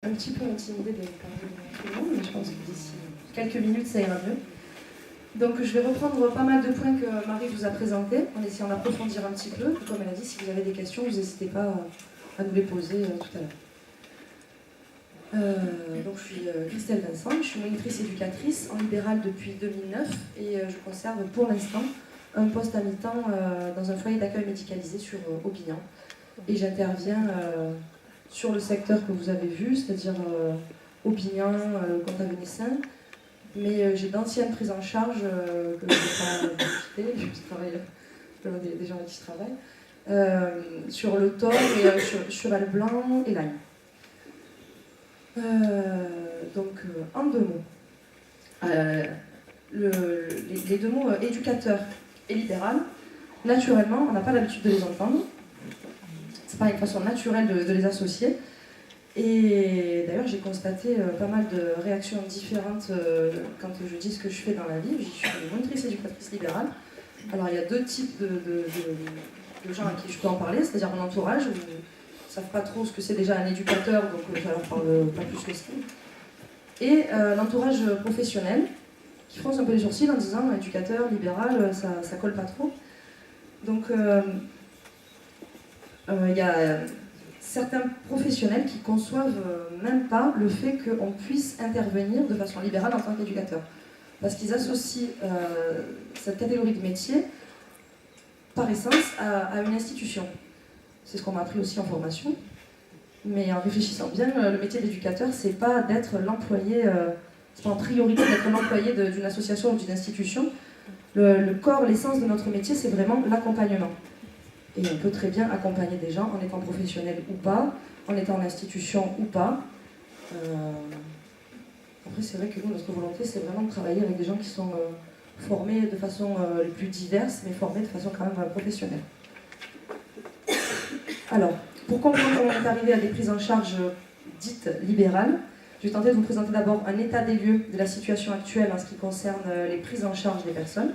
Un petit peu intimidée de parler devant tout le monde, mais je pense que d'ici quelques minutes, ça ira mieux. Donc je vais reprendre pas mal de points que Marie vous a présentés, en essayant d'approfondir un petit peu. Comme elle a dit, si vous avez des questions, vous n'hésitez pas à nous les poser tout à l'heure. Donc je suis Christelle Vincent, je suis monitrice éducatrice en libéral depuis 2009 et je conserve pour l'instant un poste à mi-temps dans un foyer d'accueil médicalisé sur Aubignan. Et j'interviens sur le secteur que vous avez vu, c'est-à-dire Aubignan, Contavenessin, mais j'ai d'anciennes prises en charge que je n'ai pas quittées, je travaille des gens avec qui je travaille, sur le Thor et sur Cheval Blanc et Lagne. Donc en deux mots, les deux mots éducateur et libéral, naturellement, on n'a pas l'habitude de les entendre. C'est pas une façon naturelle de les associer. Et d'ailleurs, j'ai constaté pas mal de réactions différentes quand je dis ce que je fais dans la vie. Je suis monitrice éducatrice libérale. Alors, il y a deux types de gens à qui je peux en parler, c'est-à-dire mon entourage, où ils ne savent pas trop ce que c'est déjà un éducateur, donc ça leur parle pas plus que ça. Et l'entourage professionnel, qui fronce un peu les sourcils en disant éducateur, libéral, ça colle pas trop. Donc, il y a certains professionnels qui conçoivent même pas le fait qu'on puisse intervenir de façon libérale en tant qu'éducateur. Parce qu'ils associent cette catégorie de métier, par essence, à une institution. C'est ce qu'on m'a appris aussi en formation. Mais en réfléchissant bien, le métier d'éducateur, c'est pas d'être l'employé, c'est pas en priorité d'être l'employé d'une association ou d'une institution. Le corps, l'essence de notre métier, c'est vraiment l'accompagnement. Et on peut très bien accompagner des gens en étant professionnel ou pas, en étant en institution ou pas. Après, c'est vrai que nous, notre volonté, c'est vraiment de travailler avec des gens qui sont formés de façon les plus diverse, mais formés de façon quand même professionnelle. Alors, pour comprendre comment on est arrivé à des prises en charge dites libérales, je vais tenter de vous présenter d'abord un état des lieux de la situation actuelle en ce qui concerne les prises en charge des personnes.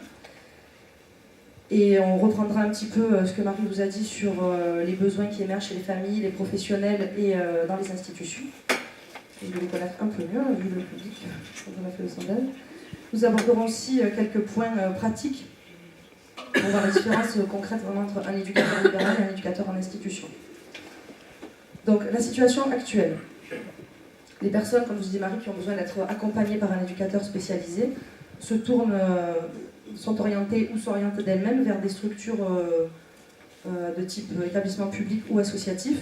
Et on reprendra un petit peu ce que Marie vous a dit sur les besoins qui émergent chez les familles, les professionnels et dans les institutions. Je vais les connaître un peu mieux, vu le public, quand on a fait le sondage. Nous aborderons aussi quelques points pratiques pour voir la différence concrète vraiment entre un éducateur libéral et un éducateur en institution. Donc, la situation actuelle. Les personnes, comme vous dit Marie, qui ont besoin d'être accompagnées par un éducateur spécialisé, sont orientées ou s'orientent d'elles-mêmes vers des structures de type établissement public ou associatif.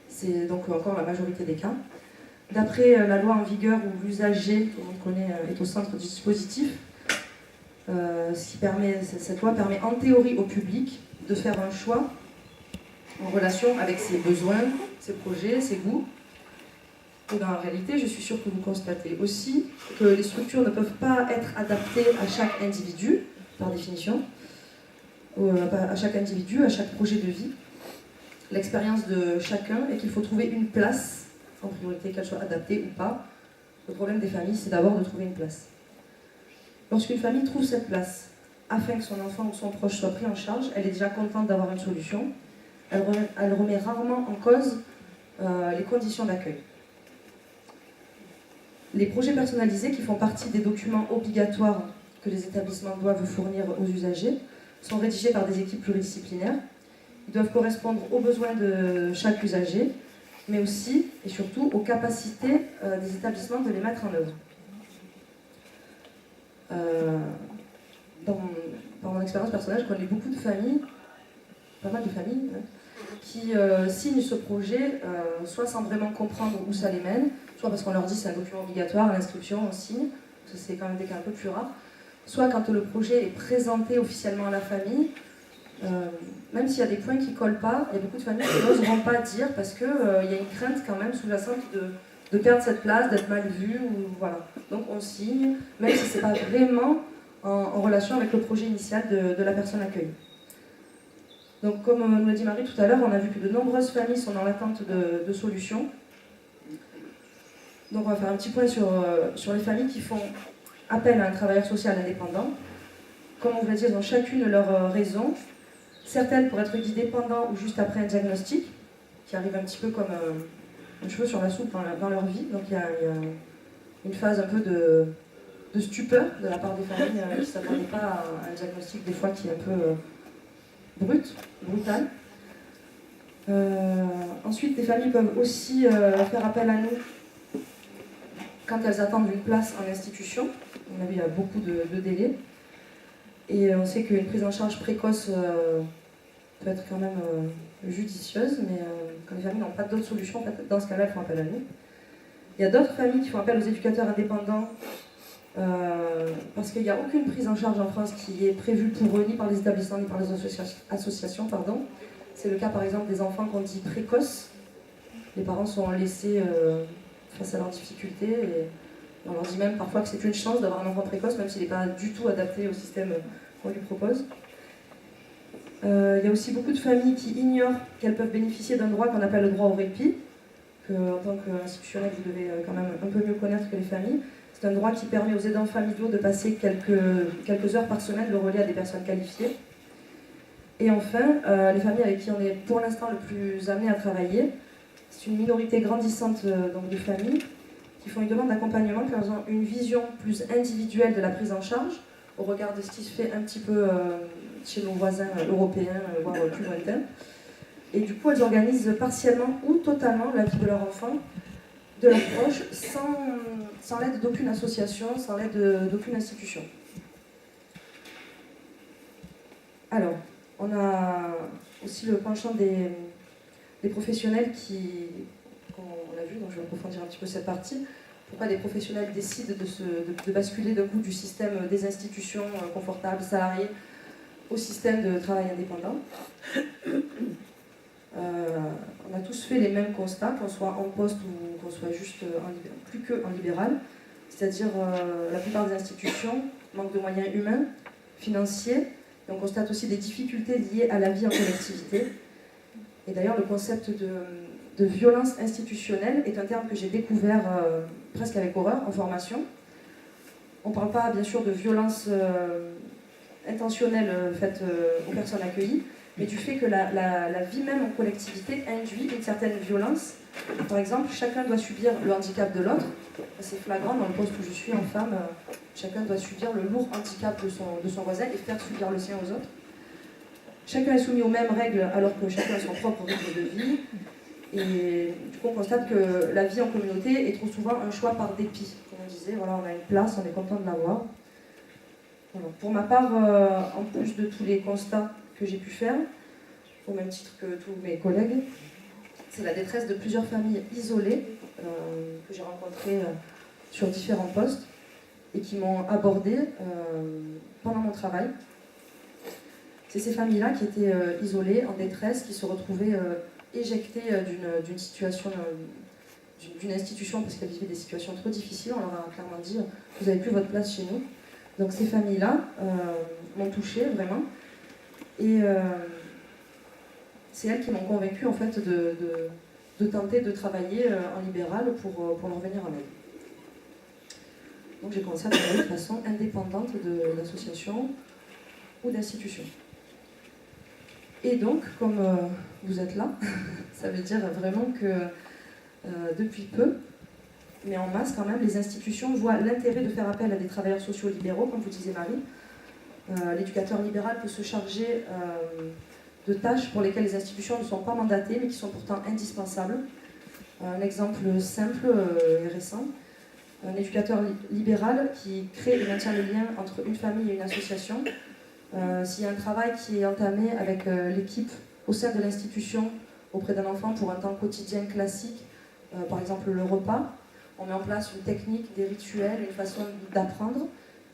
C'est donc encore la majorité des cas. D'après la loi en vigueur où l'usager, tout le monde connaît, est au centre du dispositif, cette loi permet en théorie au public de faire un choix en relation avec ses besoins, ses projets, ses goûts. Et dans la réalité, je suis sûre que vous constatez aussi que les structures ne peuvent pas être adaptées à chaque individu, par définition, à chaque individu, à chaque projet de vie. L'expérience de chacun est qu'il faut trouver une place, en priorité qu'elle soit adaptée ou pas. Le problème des familles, c'est d'abord de trouver une place. Lorsqu'une famille trouve cette place, afin que son enfant ou son proche soit pris en charge, elle est déjà contente d'avoir une solution. Elle remet rarement en cause les conditions d'accueil. Les projets personnalisés, qui font partie des documents obligatoires que les établissements doivent fournir aux usagers, sont rédigés par des équipes pluridisciplinaires. Ils doivent correspondre aux besoins de chaque usager, mais aussi et surtout aux capacités des établissements de les mettre en œuvre. Dans mon expérience personnelle, je connais beaucoup de familles, pas mal de familles, qui signent ce projet, soit sans vraiment comprendre où ça les mène, soit parce qu'on leur dit c'est un document obligatoire, à l'inscription, on signe, parce que c'est quand même des cas un peu plus rares, soit quand le projet est présenté officiellement à la famille, même s'il y a des points qui ne collent pas, il y a beaucoup de familles qui n'oseront pas dire parce qu'il y a une crainte quand même sous-jacente de perdre cette place, d'être mal vu, ou voilà. Donc on signe, même si ce n'est pas vraiment en relation avec le projet initial de la personne accueillie. Donc comme nous l'a dit Marie tout à l'heure, on a vu que de nombreuses familles sont dans l'attente de solutions. Donc on va faire un petit point sur les familles qui font appel à un travailleur social indépendant. Comme on vous l'a dit, elles ont chacune leurs raisons. Certaines pour être guidées pendant ou juste après un diagnostic, qui arrive un petit peu comme un cheveu sur la soupe dans leur vie. Donc il y a une phase un peu de stupeur de la part des familles qui ne s'attendaient pas à un diagnostic des fois qui est un peu brutal. Ensuite, les familles peuvent aussi faire appel à nous quand elles attendent une place en institution. On a vu, il y a beaucoup de délais. Et on sait qu'une prise en charge précoce peut être quand même judicieuse, mais quand les familles n'ont pas d'autres solutions, en fait, dans ce cas-là, elles font appel à nous. Il y a d'autres familles qui font appel aux éducateurs indépendants parce qu'il n'y a aucune prise en charge en France qui est prévue pour eux, ni par les établissements, ni par les associations. C'est le cas par exemple des enfants qu'on dit précoces. Les parents sont laissés face à leurs difficultés et on leur dit même parfois que c'est une chance d'avoir un enfant précoce, même s'il n'est pas du tout adapté au système qu'on lui propose. Il y a aussi beaucoup de familles qui ignorent qu'elles peuvent bénéficier d'un droit qu'on appelle le droit au répit, que en tant qu'institutionnel vous devez quand même un peu mieux connaître que les familles. C'est un droit qui permet aux aidants familiaux de passer quelques heures par semaine le relais à des personnes qualifiées. Et enfin, les familles avec qui on est pour l'instant le plus amené à travailler, c'est une minorité grandissante donc de familles qui font une demande d'accompagnement car elles ont une vision plus individuelle de la prise en charge au regard de ce qui se fait un petit peu chez nos voisins européens, voire plus lointains. Et du coup, elles organisent partiellement ou totalement la vie de leur enfant, de leurs proches, sans l'aide d'aucune association, sans l'aide d'aucune institution. Alors, on a aussi le penchant des professionnels qui, on l'a vu, donc je vais approfondir un petit peu cette partie, pourquoi des professionnels décident de basculer d'un coup du système des institutions confortables, salariés, au système de travail indépendant. On a tous fait les mêmes constats, qu'on soit en poste ou qu'on soit juste plus qu'en libéral, c'est-à-dire la plupart des institutions manquent de moyens humains, financiers, et on constate aussi des difficultés liées à la vie en collectivité. Et d'ailleurs, le concept de violence institutionnelle est un terme que j'ai découvert presque avec horreur en formation. On ne parle pas bien sûr de violence intentionnelle faite aux personnes accueillies, mais du fait que la vie même en collectivité induit une certaine violence. Par exemple, chacun doit subir le handicap de l'autre. C'est flagrant dans le poste où je suis en femme. Chacun doit subir le lourd handicap de son voisin et faire subir le sien aux autres. Chacun est soumis aux mêmes règles alors que chacun a son propre rythme de vie. Et du coup, on constate que la vie en communauté est trop souvent un choix par dépit. Comme on disait, voilà, on a une place, on est content de l'avoir. Voilà. Pour ma part, en plus de tous les constats que j'ai pu faire, au même titre que tous mes collègues, c'est la détresse de plusieurs familles isolées que j'ai rencontrées sur différents postes et qui m'ont abordée pendant mon travail. C'est ces familles-là qui étaient isolées, en détresse, qui se retrouvaient éjectées d'une situation, d'une institution parce qu'elles vivaient des situations trop difficiles. On leur a clairement dit « vous n'avez plus votre place chez nous ». Donc ces familles-là m'ont touchée vraiment. Et c'est elles qui m'ont convaincue en fait de tenter de travailler en libéral pour leur venir en aide. Donc j'ai commencé à travailler de façon indépendante d'associations ou d'institutions. Et donc, comme vous êtes là, ça veut dire vraiment que depuis peu, mais en masse quand même, les institutions voient l'intérêt de faire appel à des travailleurs sociaux libéraux, comme vous disiez Marie. L'éducateur libéral peut se charger de tâches pour lesquelles les institutions ne sont pas mandatées, mais qui sont pourtant indispensables. Un exemple simple et récent, un éducateur libéral qui crée et maintient le lien entre une famille et une association. S'il y a un travail qui est entamé avec l'équipe au sein de l'institution auprès d'un enfant pour un temps quotidien classique, par exemple le repas, on met en place une technique, des rituels, une façon d'apprendre.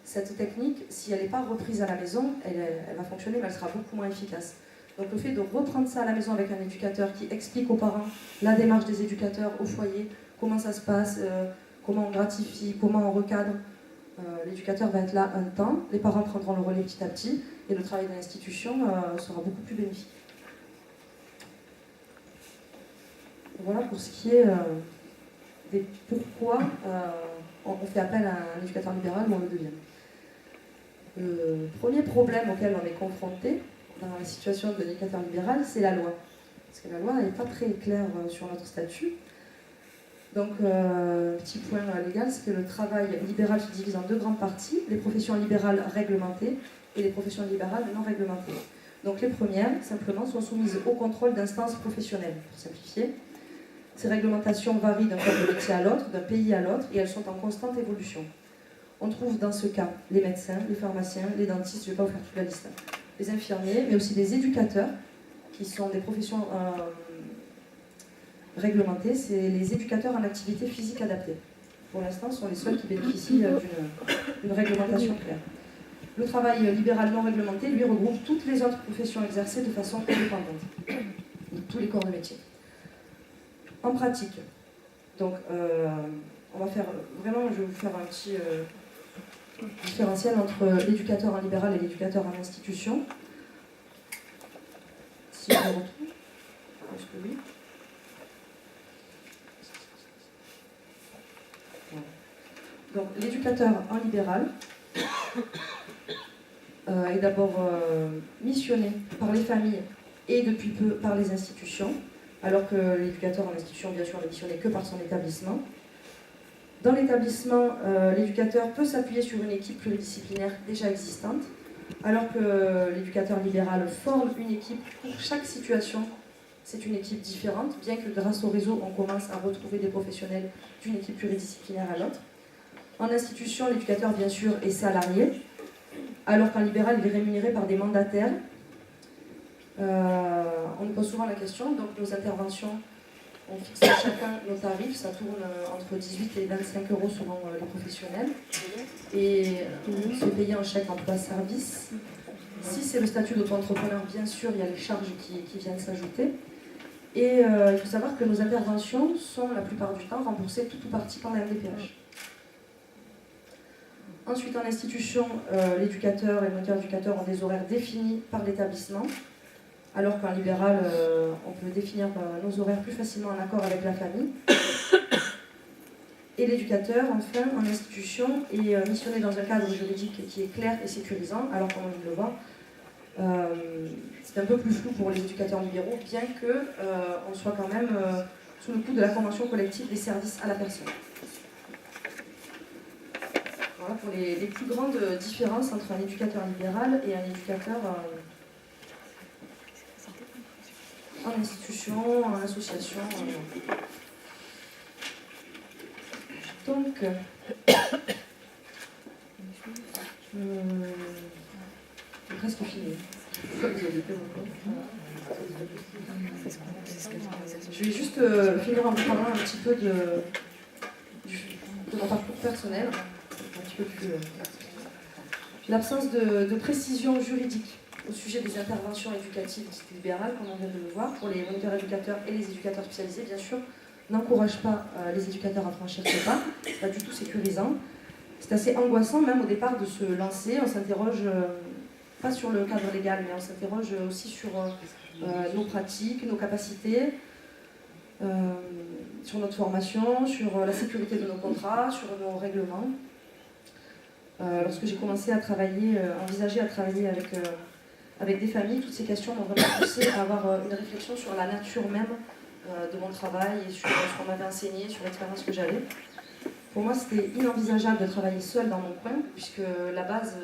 Cette technique, si elle n'est pas reprise à la maison, elle va fonctionner, mais elle sera beaucoup moins efficace. Donc le fait de reprendre ça à la maison avec un éducateur qui explique aux parents la démarche des éducateurs au foyer, comment ça se passe, comment on gratifie, comment on recadre, l'éducateur va être là un temps, les parents prendront le relais petit à petit, et le travail de l'institution sera beaucoup plus bénéfique. Voilà pour ce qui est des pourquoi on fait appel à un éducateur libéral ou on le devient. Le premier problème auquel on est confronté dans la situation de l'éducateur libéral, c'est la loi. Parce que la loi n'est pas très claire sur notre statut. Donc, petit point légal, c'est que le travail libéral se divise en deux grandes parties, les professions libérales réglementées et les professions libérales non réglementées. Donc les premières, simplement, sont soumises au contrôle d'instances professionnelles, pour simplifier. Ces réglementations varient d'un corps de métier à l'autre, d'un pays à l'autre, et elles sont en constante évolution. On trouve dans ce cas les médecins, les pharmaciens, les dentistes, je ne vais pas vous faire toute la liste, les infirmiers, mais aussi les éducateurs, qui sont des professions réglementées, c'est les éducateurs en activité physique adaptée. Pour l'instant, ce sont les seuls qui bénéficient d'une réglementation claire. Le travail libéral non réglementé, lui, regroupe toutes les autres professions exercées de façon indépendante, tous les corps de métier. En pratique, donc, on va faire vraiment, je vais vous faire un petit différentiel entre l'éducateur en libéral et l'éducateur en institution. Si je le retrouve, je pense que oui. Donc, l'éducateur en libéral est d'abord missionné par les familles et depuis peu par les institutions, alors que l'éducateur en institution, bien sûr, n'est missionné que par son établissement. Dans l'établissement, l'éducateur peut s'appuyer sur une équipe pluridisciplinaire déjà existante, alors que l'éducateur libéral forme une équipe pour chaque situation. C'est une équipe différente, bien que grâce au réseau, on commence à retrouver des professionnels d'une équipe pluridisciplinaire à l'autre. En institution, l'éducateur, bien sûr, est salarié, alors qu'en libéral, il est rémunéré par des mandataires. On nous pose souvent la question, donc nos interventions, on fixe chacun nos tarifs, ça tourne entre 18 et 25 euros selon les professionnels, et se payer en chèque emploi-service. Si c'est le statut d'auto-entrepreneur, bien sûr, il y a les charges qui viennent s'ajouter. Et il faut savoir que nos interventions sont la plupart du temps remboursées tout ou partie par la MDPH. Ensuite, en institution, l'éducateur et le moniteur-éducateur ont des horaires définis par l'établissement, alors qu'en libéral, on peut définir nos horaires plus facilement en accord avec la famille. Et l'éducateur, enfin, en institution, est missionné dans un cadre juridique qui est clair et sécurisant, alors comme on vient de le voir, c'est un peu plus flou pour les éducateurs libéraux, bien qu'on soit quand même sous le coup de la convention collective des services à la personne. Voilà pour les plus grandes différences entre un éducateur libéral et un éducateur en institution, en association. Donc, presque fini. Je vais juste finir en vous parlant un petit peu de mon parcours personnel, un petit peu plus. L'absence de précision juridique au sujet des interventions éducatives libérales, comme on vient de le voir, pour les moniteurs éducateurs et les éducateurs spécialisés, bien sûr, n'encourage pas les éducateurs à franchir ce pas, c'est pas du tout sécurisant. C'est assez angoissant même au départ de se lancer, on s'interroge pas sur le cadre légal, mais on s'interroge aussi sur nos pratiques, nos capacités, sur notre formation, sur la sécurité de nos contrats, sur nos règlements. Lorsque j'ai commencé à travailler, envisager à travailler avec des familles, toutes ces questions m'ont vraiment poussé à avoir une réflexion sur la nature même de mon travail et sur ce qu'on m'avait enseigné, sur l'expérience que j'avais. Pour moi, c'était inenvisageable de travailler seule dans mon coin, puisque la base,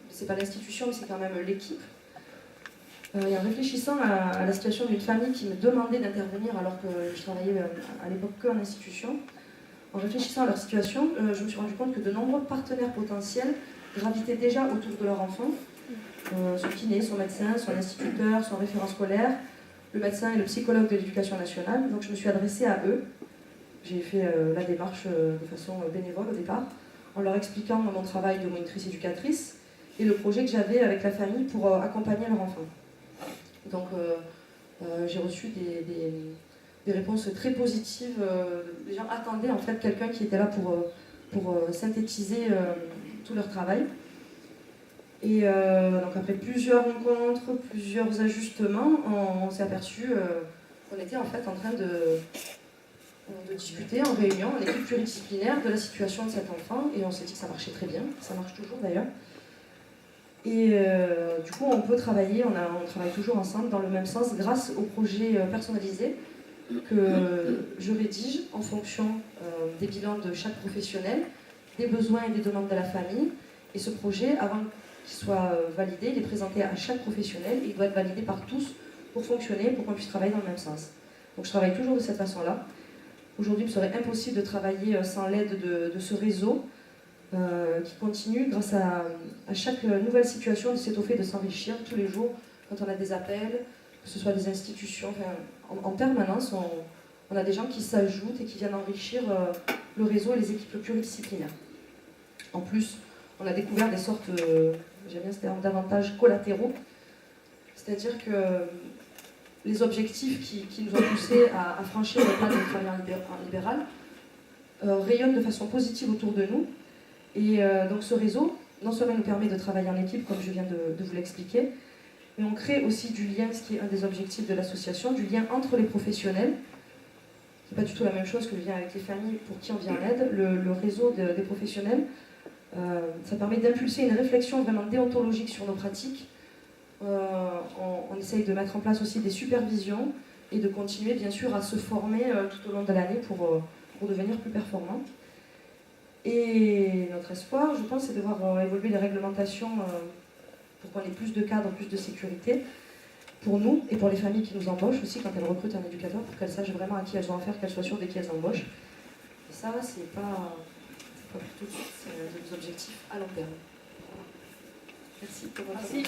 c'est pas l'institution, mais c'est quand même l'équipe. Et en réfléchissant à la situation d'une famille qui me demandait d'intervenir alors que je travaillais à l'époque qu'en institution, en réfléchissant à leur situation, je me suis rendu compte que de nombreux partenaires potentiels gravitaient déjà autour de leur enfant. Son kiné, son médecin, son instituteur, son référent scolaire, le médecin et le psychologue de l'éducation nationale. Donc je me suis adressée à eux. J'ai fait la démarche de façon bénévole au départ, en leur expliquant mon travail de monitrice éducatrice et le projet que j'avais avec la famille pour accompagner leur enfant. Donc j'ai reçu des réponses très positives. Les gens attendaient en fait quelqu'un qui était là pour synthétiser tout leur travail. Et donc après plusieurs rencontres, plusieurs ajustements, on s'est aperçu qu'on était en fait en train de discuter en réunion, en équipe pluridisciplinaire, de la situation de cet enfant, et on s'est dit que ça marchait très bien, ça marche toujours d'ailleurs. Et du coup, on peut travailler, on travaille toujours ensemble dans le même sens grâce au projet personnalisé que je rédige en fonction des bilans de chaque professionnel, des besoins et des demandes de la famille. Et ce projet, avant qu'il soit validé, il est présenté à chaque professionnel et il doit être validé par tous pour fonctionner, pour qu'on puisse travailler dans le même sens. Donc je travaille toujours de cette façon-là. Aujourd'hui, il me serait impossible de travailler sans l'aide de ce réseau qui continue, grâce à chaque nouvelle situation, de s'étoffer, de s'enrichir tous les jours quand on a des appels, que ce soit des institutions. Enfin, en permanence, on a des gens qui s'ajoutent et qui viennent enrichir le réseau et les équipes pluridisciplinaires. En plus, on a découvert des sortes, j'aime bien ce terme, d'avantages collatéraux, c'est-à-dire que les objectifs qui nous ont poussés à franchir le pas de travail libéral rayonnent de façon positive autour de nous. Et donc ce réseau, non seulement nous permet de travailler en équipe, comme je viens de vous l'expliquer, mais on crée aussi du lien, ce qui est un des objectifs de l'association, du lien entre les professionnels. C'est pas du tout la même chose que le lien avec les familles pour qui on vient en aide. Le réseau des professionnels, ça permet d'impulser une réflexion vraiment déontologique sur nos pratiques. On essaye de mettre en place aussi des supervisions et de continuer bien sûr à se former tout au long de l'année pour devenir plus performant. Et notre espoir, je pense, c'est de voir évoluer les réglementations pour qu'on ait plus de cadres, plus de sécurité pour nous et pour les familles qui nous embauchent aussi quand elles recrutent un éducateur, pour qu'elles sachent vraiment à qui elles ont affaire, qu'elles soient sûres de qui elles embauchent. Et ça, c'est pas pour tout de suite, c'est des objectifs à long terme. Merci pour votre attention.